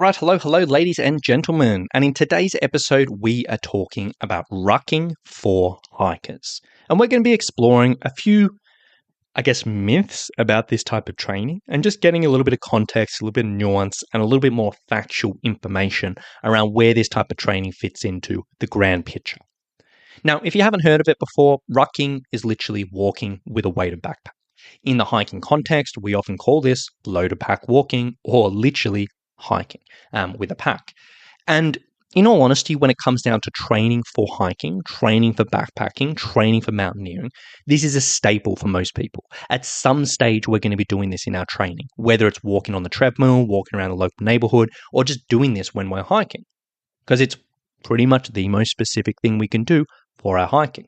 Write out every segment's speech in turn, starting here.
Right, hello, ladies and gentlemen. And in today's episode, we are talking about rucking for hikers. And we're going to be exploring a few, myths about this type of training and just getting a little bit of context, a little bit of nuance, and a little bit more factual information around where this type of training fits into the grand picture. Now, if you haven't heard of it before, rucking is literally walking with a weighted backpack. In the hiking context, we often call this loaded pack walking or literally hiking with a pack. And in all honesty, when it comes down to training for hiking, training for backpacking, training for mountaineering, this is a staple for most people. At some stage, we're going to be doing this in our training, whether it's walking on the treadmill, walking around the local neighborhood, or just doing this when we're hiking, because it's pretty much the most specific thing we can do for our hiking.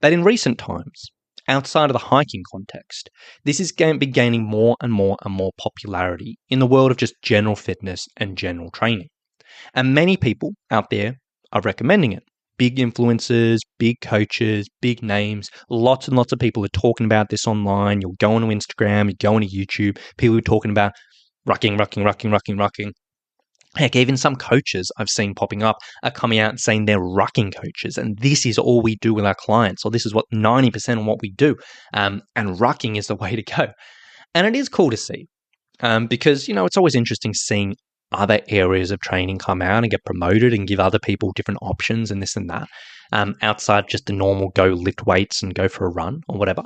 But in recent times, outside of the hiking context, this is going to be gaining more and more popularity in the world of just general fitness and general training. And many people out there are recommending it. Big influencers, big coaches, big names, lots and lots of people are talking about this online. You'll go on to Instagram, you go on to YouTube, people are talking about rucking. Heck, even some coaches I've seen popping up are coming out and saying they're rucking coaches, and this is all we do with our clients, or this is what 90% of what we do, and rucking is the way to go. And it is cool to see, because, it's always interesting seeing other areas of training come out and get promoted and give other people different options and this and that, outside just the normal go lift weights and go for a run or whatever.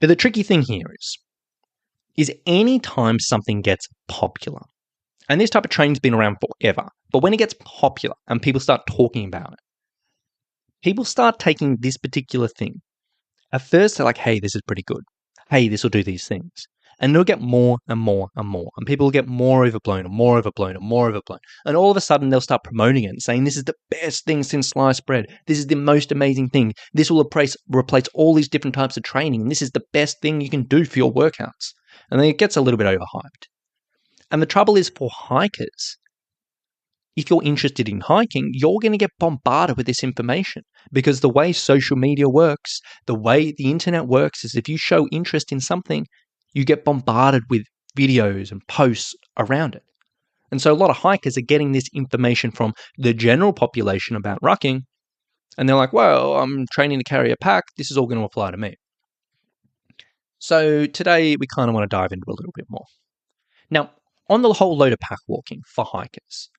But the tricky thing here is any time something gets popular, and this type of training's been around forever, but when it gets popular and people start talking about it, people start taking this particular thing. At first, they're like, hey, this is pretty good. Hey, this will do these things. And they'll get more and more and more. And people will get more overblown and more overblown and more overblown. And all of a sudden, they'll start promoting it and saying, this is the best thing since sliced bread. This is the most amazing thing. This will replace all these different types of training. And this is the best thing you can do for your workouts. And then it gets a little bit overhyped. And the trouble is for hikers, if you're interested in hiking, you're going to get bombarded with this information, because the way social media works, the way the internet works is if you show interest in something, you get bombarded with videos and posts around it. And so a lot of hikers are getting this information from the general population about rucking, and they're like, well, I'm training to carry a pack. This is all going to apply to me. So today we kind of want to dive into a little bit more. Now, on the whole load of pack walking for hikers,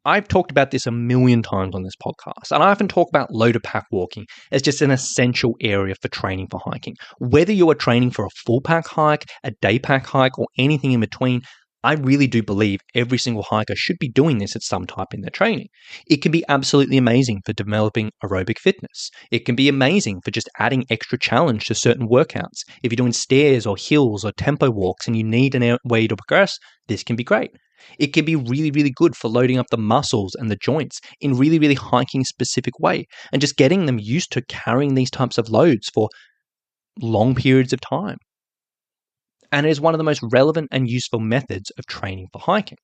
I've talked about this a million times on this podcast, and I often talk about load of pack walking as just an essential area for training for hiking. Whether you are training for a full pack hike, a day pack hike, or anything in between, I really do believe every single hiker should be doing this at some type in their training. It can be absolutely amazing for developing aerobic fitness. It can be amazing for just adding extra challenge to certain workouts. If you're doing stairs or hills or tempo walks and you need a way to progress, this can be great. It can be really, really good for loading up the muscles and the joints in really, really hiking specific way and just getting them used to carrying these types of loads for long periods of time. And it is one of the most relevant and useful methods of training for hiking.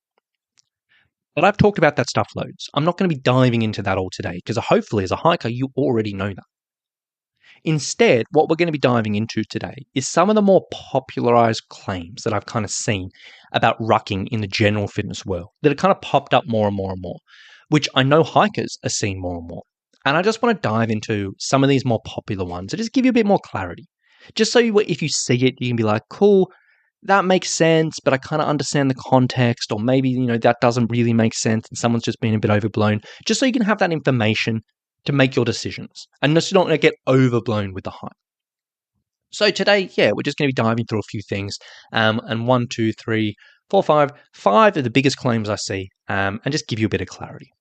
But I've talked about that stuff loads. I'm not going to be diving into that all today, because hopefully as a hiker, you already know that. Instead, what we're going to be diving into today is some of the more popularized claims that I've kind of seen about rucking in the general fitness world that have kind of popped up more and more and more, which I know hikers are seeing more and more. And I just want to dive into some of these more popular ones and just give you a bit more clarity. Just so if you see it, you can be like, cool, that makes sense, but I kind of understand the context, or maybe, that doesn't really make sense and someone's just been a bit overblown, just so you can have that information to make your decisions and just not get overblown with the hype. So today, we're just going to be diving through a few things, and 1, 2, 3, 4, 5 of the biggest claims I see, and just give you a bit of clarity.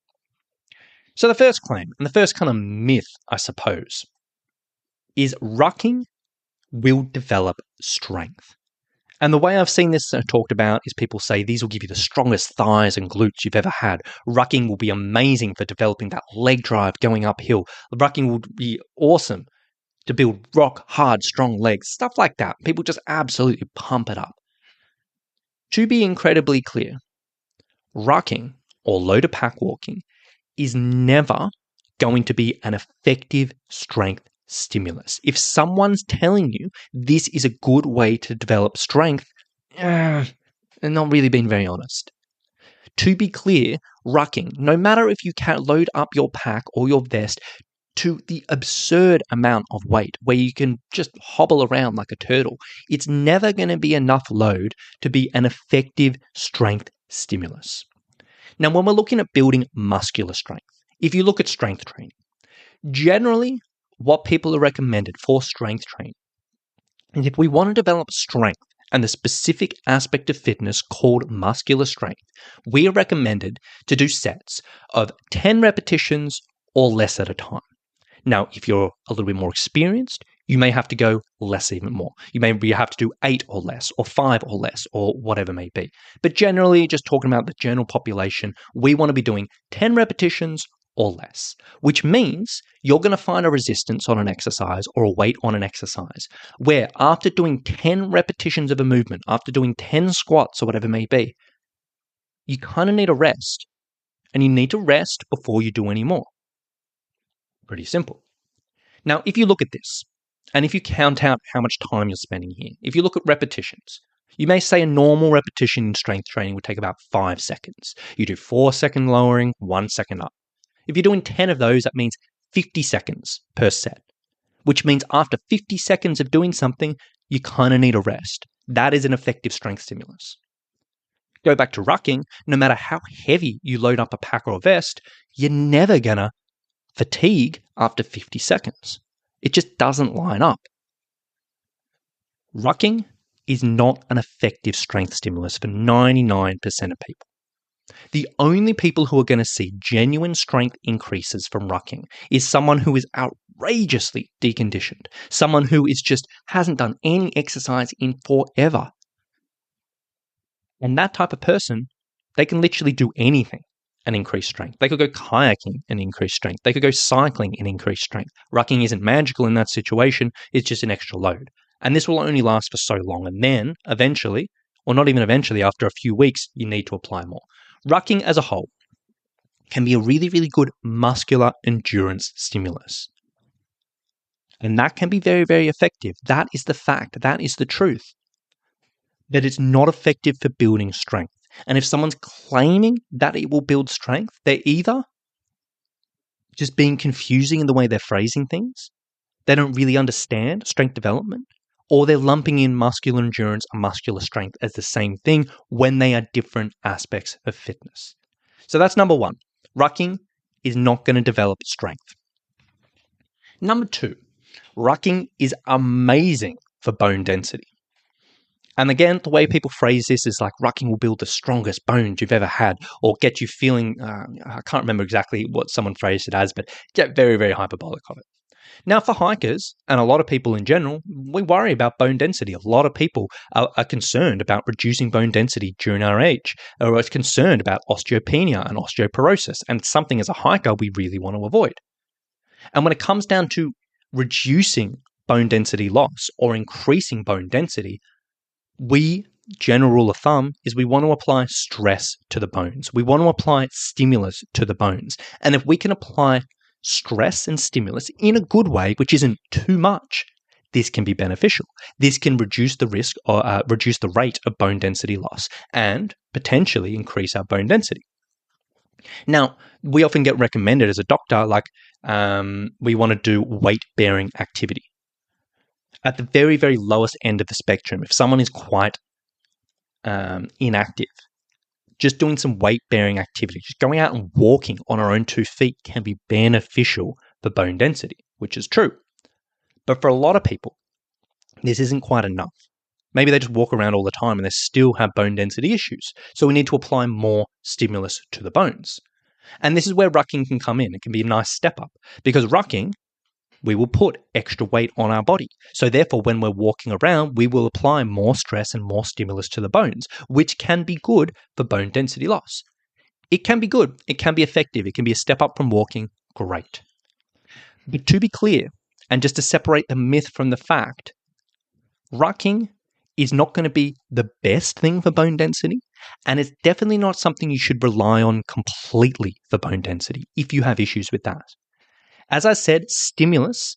So the first claim, and the first kind of myth, I suppose, is rucking will develop strength. And the way I've seen this talked about is people say these will give you the strongest thighs and glutes you've ever had. Rucking will be amazing for developing that leg drive going uphill. Rucking will be awesome to build rock hard, strong legs, stuff like that. People just absolutely pump it up. To be incredibly clear, rucking or load of pack walking is never going to be an effective strength stimulus. If someone's telling you this is a good way to develop strength, they're not really being very honest. To be clear, rucking, no matter if you can load up your pack or your vest to the absurd amount of weight where you can just hobble around like a turtle, it's never going to be enough load to be an effective strength stimulus. Now, when we're looking at building muscular strength, if you look at strength training, generally what people are recommended for strength training is if we want to develop strength and the specific aspect of fitness called muscular strength, we are recommended to do sets of 10 repetitions or less at a time. Now, if you're a little bit more experienced, you may have to go less even more. You may have to do 8 or less, or 5 or less, or whatever may be. But generally, just talking about the general population, we want to be doing 10 repetitions or less, which means you're going to find a resistance on an exercise or a weight on an exercise where after doing 10 repetitions of a movement, after doing 10 squats or whatever it may be, you kind of need a rest. And you need to rest before you do any more. Pretty simple. Now, if you look at this, and if you count out how much time you're spending here, if you look at repetitions, you may say a normal repetition in strength training would take about 5 seconds. You do 4-second lowering, 1 second up. If you're doing 10 of those, that means 50 seconds per set, which means after 50 seconds of doing something, you kind of need a rest. That is an effective strength stimulus. Go back to rucking, no matter how heavy you load up a pack or a vest, you're never going to fatigue after 50 seconds. It just doesn't line up. Rucking is not an effective strength stimulus for 99% of people. The only people who are going to see genuine strength increases from rucking is someone who is outrageously deconditioned, someone who is just hasn't done any exercise in forever. And that type of person, they can literally do anything and increase strength. They could go kayaking and increase strength. They could go cycling and increase strength. Rucking isn't magical in that situation. It's just an extra load. And this will only last for so long. And then eventually, or not even eventually, after a few weeks, you need to apply more. Rucking as a whole can be a really, really good muscular endurance stimulus. And that can be very, very effective. That is the fact. That is the truth. That it's not effective for building strength. And if someone's claiming that it will build strength, they're either just being confusing in the way they're phrasing things, they don't really understand strength development, or they're lumping in muscular endurance and muscular strength as the same thing when they are different aspects of fitness. So that's number one. Rucking is not going to develop strength. Number two, rucking is amazing for bone density. And again, the way people phrase this is like rucking will build the strongest bones you've ever had, or get you feeling, I can't remember exactly what someone phrased it as, but get very, very hyperbolic of it. Now, for hikers, and a lot of people in general, we worry about bone density. A lot of people are concerned about reducing bone density during our age, or are concerned about osteopenia and osteoporosis, and something as a hiker we really want to avoid. And when it comes down to reducing bone density loss or increasing bone density, general rule of thumb is we want to apply stress to the bones. We want to apply stimulus to the bones. And if we can apply stress and stimulus in a good way, which isn't too much, this can be beneficial. This can reduce the risk or reduce the rate of bone density loss and potentially increase our bone density. Now, we often get recommended as a doctor, like we want to do weight-bearing activity. At the very, very lowest end of the spectrum, if someone is quite inactive, just doing some weight-bearing activity, just going out and walking on our own 2 feet can be beneficial for bone density, which is true. But for a lot of people, this isn't quite enough. Maybe they just walk around all the time and they still have bone density issues. So we need to apply more stimulus to the bones. And this is where rucking can come in. It can be a nice step up because rucking, we will put extra weight on our body. So therefore, when we're walking around, we will apply more stress and more stimulus to the bones, which can be good for bone density loss. It can be good. It can be effective. It can be a step up from walking. Great. But to be clear, and just to separate the myth from the fact, rucking is not going to be the best thing for bone density, and it's definitely not something you should rely on completely for bone density if you have issues with that. As I said, stimulus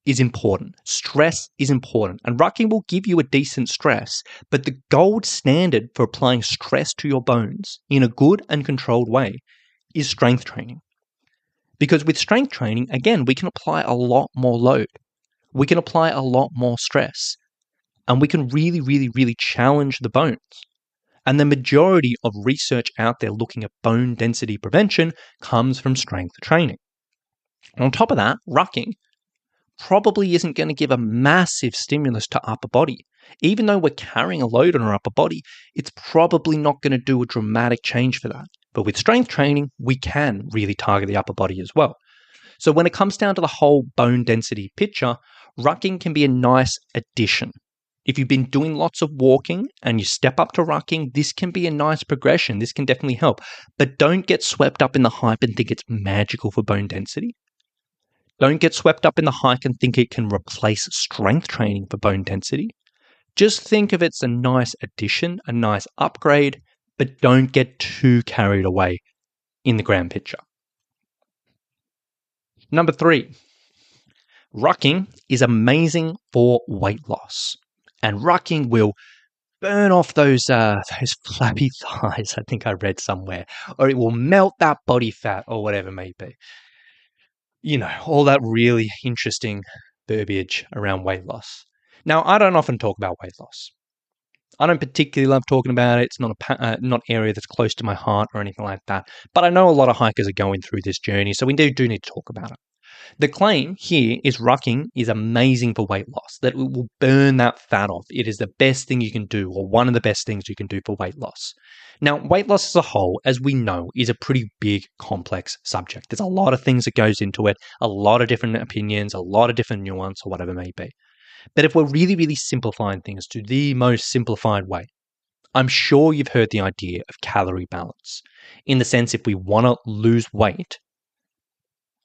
is important. Stress is important. And rucking will give you a decent stress, but the gold standard for applying stress to your bones in a good and controlled way is strength training. Because with strength training, again, we can apply a lot more load. We can apply a lot more stress. And we can really, really, really challenge the bones. And the majority of research out there looking at bone density prevention comes from strength training. And on top of that, rucking probably isn't going to give a massive stimulus to upper body. Even though we're carrying a load on our upper body, it's probably not going to do a dramatic change for that. But with strength training, we can really target the upper body as well. So when it comes down to the whole bone density picture, rucking can be a nice addition. If you've been doing lots of walking and you step up to rucking, this can be a nice progression. This can definitely help. But don't get swept up in the hype and think it's magical for bone density. Don't get swept up in the hype and think it can replace strength training for bone density. Just think of it as a nice addition, a nice upgrade, but don't get too carried away in the grand picture. Number 3, rucking is amazing for weight loss. And rucking will burn off those flabby thighs, I think I read somewhere, or it will melt that body fat or whatever it may be. You know, all that really interesting verbiage around weight loss. Now, I don't often talk about weight loss. I don't particularly love talking about it. It's not an area that's close to my heart or anything like that. But I know a lot of hikers are going through this journey, so we do need to talk about it. The claim here is rucking is amazing for weight loss, that it will burn that fat off. It is the best thing you can do, or one of the best things you can do for weight loss. Now, weight loss as a whole, as we know, is a pretty big, complex subject. There's a lot of things that goes into it, a lot of different opinions, a lot of different nuance, or whatever it may be. But if we're really, really simplifying things to the most simplified way, I'm sure you've heard the idea of calorie balance. In the sense, if we want to lose weight,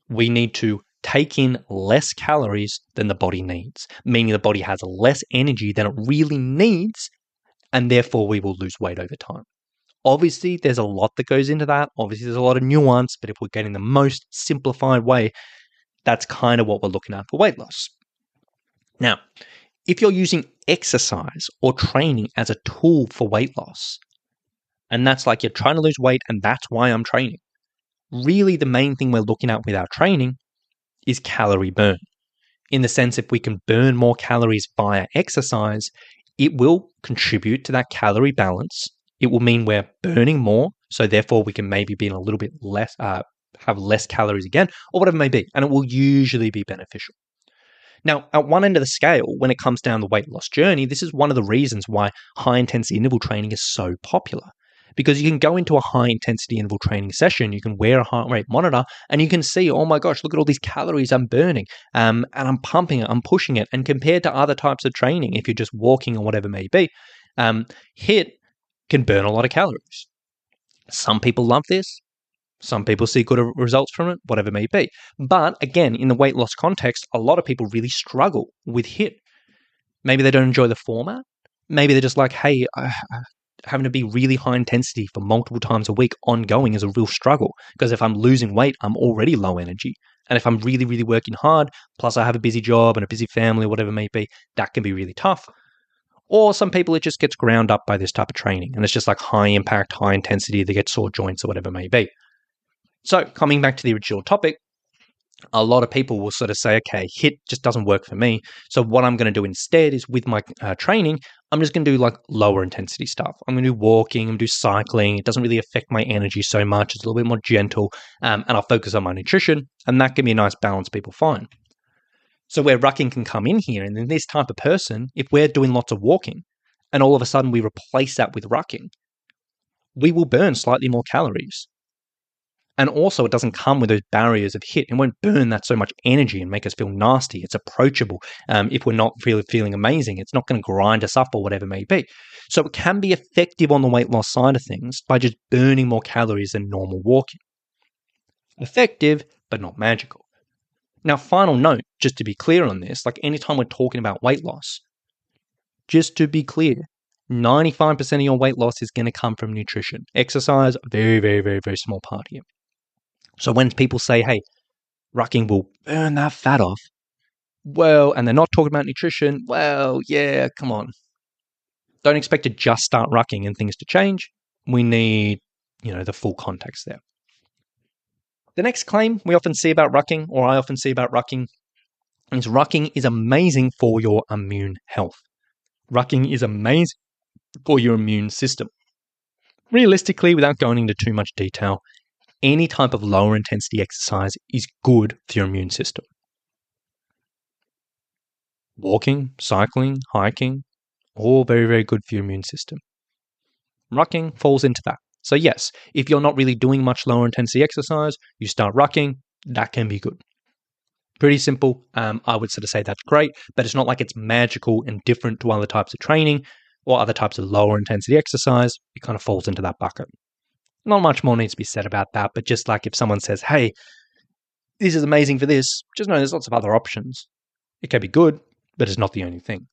we need to take in less calories than the body needs, meaning the body has less energy than it really needs, and therefore we will lose weight over time. Obviously, there's a lot that goes into that. Obviously, there's a lot of nuance, but if we're getting the most simplified way, that's kind of what we're looking at for weight loss. Now, if you're using exercise or training as a tool for weight loss, and that's like you're trying to lose weight and that's why I'm training, really the main thing we're looking at with our training is calorie burn. In the sense, if we can burn more calories via exercise, it will contribute to that calorie balance. It will mean we're burning more, so therefore we can maybe be in a little bit less, have less calories again, or whatever it may be, and it will usually be beneficial. Now, at one end of the scale, when it comes down the weight loss journey, this is one of the reasons why high-intensity interval training is so popular. Because you can go into a high-intensity interval training session, you can wear a heart rate monitor, and you can see, oh my gosh, look at all these calories I'm burning, and I'm pumping it, I'm pushing it. And compared to other types of training, if you're just walking or whatever it may be, HIIT can burn a lot of calories. Some people love this. Some people see good results from it, whatever it may be. But again, in the weight loss context, a lot of people really struggle with HIIT. Maybe they don't enjoy the format. Maybe they're just like, hey, having to be really high intensity for multiple times a week ongoing is a real struggle, because if I'm losing weight, I'm already low energy. And if I'm really, really working hard, plus I have a busy job and a busy family or whatever it may be, that can be really tough. Or some people, it just gets ground up by this type of training and it's just like high impact, high intensity, they get sore joints or whatever it may be. So coming back to the original topic, a lot of people will sort of say, okay, HIIT just doesn't work for me. So what I'm going to do instead is with my training, I'm just going to do like lower intensity stuff. I'm going to do walking, I'm going to do cycling. It doesn't really affect my energy so much. It's a little bit more gentle, and I'll focus on my nutrition, and that can be a nice balance people find. So where rucking can come in here, and in this type of person, if we're doing lots of walking and all of a sudden we replace that with rucking, we will burn slightly more calories. And also, it doesn't come with those barriers of HIIT. It won't burn that so much energy and make us feel nasty. It's approachable. If we're not feeling amazing, it's not going to grind us up or whatever it may be. So it can be effective on the weight loss side of things by just burning more calories than normal walking. Effective, but not magical. Now, final note, just to be clear on this, like anytime we're talking about weight loss, just to be clear, 95% of your weight loss is going to come from nutrition. Exercise, very, very, very, very small part here. So when people say, hey, rucking will burn that fat off, Well, and they're not talking about nutrition. Well, yeah, come on. Don't expect to just start rucking and things to change. We need, the full context there. The next claim we often see about rucking, or I often see about rucking, is rucking is amazing for your immune health. Rucking is amazing for your immune system. Realistically, without going into too much detail, any type of lower intensity exercise is good for your immune system. Walking, cycling, hiking, all very, very good for your immune system. Rucking falls into that. So yes, if you're not really doing much lower intensity exercise, you start rucking, that can be good. Pretty simple. I would sort of say that's great, but it's not like it's magical and different to other types of training or other types of lower intensity exercise. It kind of falls into that bucket. Not much more needs to be said about that, but just like if someone says, hey, this is amazing for this, just know there's lots of other options. It can be good, but it's not the only thing.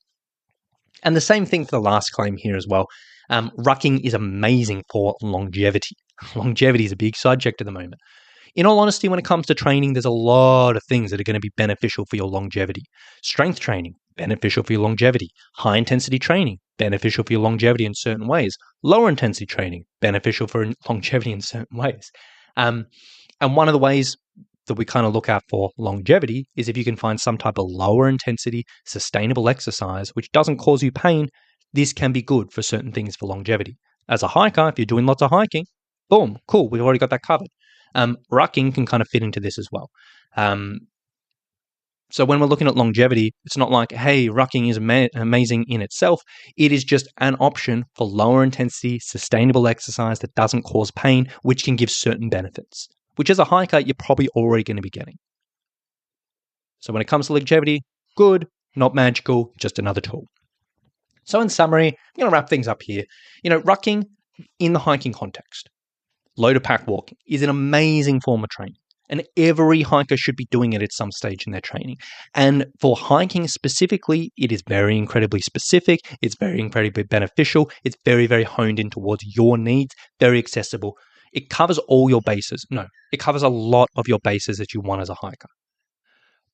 And the same thing for the last claim here as well. Rucking is amazing for longevity. Longevity is a big subject at the moment. In all honesty, when it comes to training, there's a lot of things that are going to be beneficial for your longevity. Strength training, beneficial for your longevity. High intensity training, beneficial for your longevity in certain ways. Lower intensity training, beneficial for longevity in certain ways. And one of the ways that we kind of look at for longevity is if you can find some type of lower intensity, sustainable exercise which doesn't cause you pain, this can be good for certain things for longevity. As a hiker, if you're doing lots of hiking, boom, cool, we've already got that covered. Rucking can kind of fit into this as well. So when we're looking at longevity, it's not like, hey, rucking is amazing in itself. It is just an option for lower intensity, sustainable exercise that doesn't cause pain, which can give certain benefits, which as a hiker, you're probably already going to be getting. So when it comes to longevity, good, not magical, just another tool. So in summary, I'm going to wrap things up here. Rucking in the hiking context, loader pack walking is an amazing form of training. And every hiker should be doing it at some stage in their training. And for hiking specifically, it is very incredibly specific. It's very incredibly beneficial. It's very, very honed in towards your needs, very accessible. It covers all your bases. No, it covers a lot of your bases that you want as a hiker.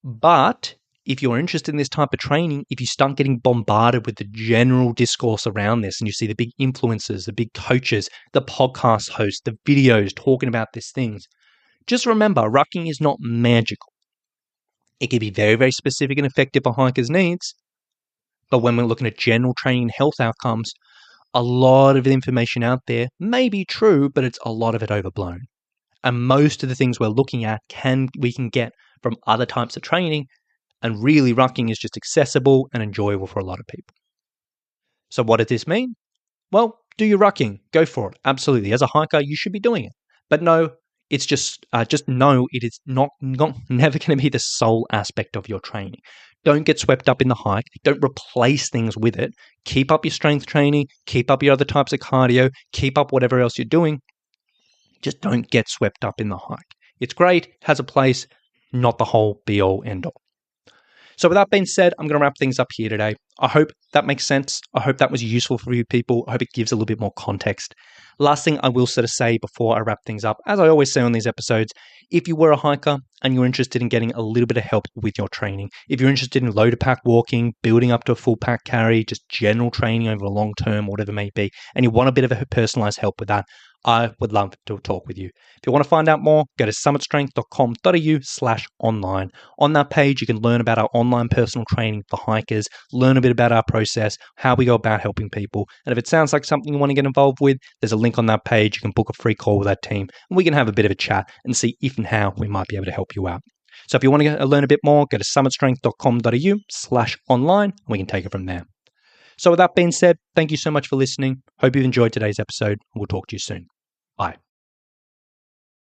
But if you're interested in this type of training, if you start getting bombarded with the general discourse around this and you see the big influencers, the big coaches, the podcast hosts, the videos talking about these things, just remember, rucking is not magical. It can be very, very specific and effective for hikers' needs, but when we're looking at general training and health outcomes, a lot of the information out there may be true, but it's a lot of it overblown. And most of the things we're looking at we can get from other types of training, and really rucking is just accessible and enjoyable for a lot of people. So what does this mean? Well, do your rucking. Go for it. Absolutely. As a hiker, you should be doing it. But no, it's just know it is never going to be the sole aspect of your training. Don't get swept up in the hike. Don't replace things with it. Keep up your strength training. Keep up your other types of cardio. Keep up whatever else you're doing. Just don't get swept up in the hike. It's great, has a place, not the whole be-all, end-all. So with that being said, I'm going to wrap things up here today. I hope that makes sense. I hope that was useful for you people. I hope it gives a little bit more context. Last thing I will sort of say before I wrap things up, as I always say on these episodes, if you were a hiker and you're interested in getting a little bit of help with your training, if you're interested in loader pack walking, building up to a full pack carry, just general training over a long term, whatever it may be, and you want a bit of a personalized help with that, I would love to talk with you. If you want to find out more, go to summitstrength.com.au/online. On that page, you can learn about our online personal training for hikers, learn a bit about our process, how we go about helping people. And if it sounds like something you want to get involved with, there's a link on that page. You can book a free call with that team, and we can have a bit of a chat and see if and how we might be able to help you out. So if you want to learn a bit more, go to summitstrength.com.au/online, and we can take it from there. So with that being said, thank you so much for listening. Hope you've enjoyed today's episode. We'll talk to you soon. Bye.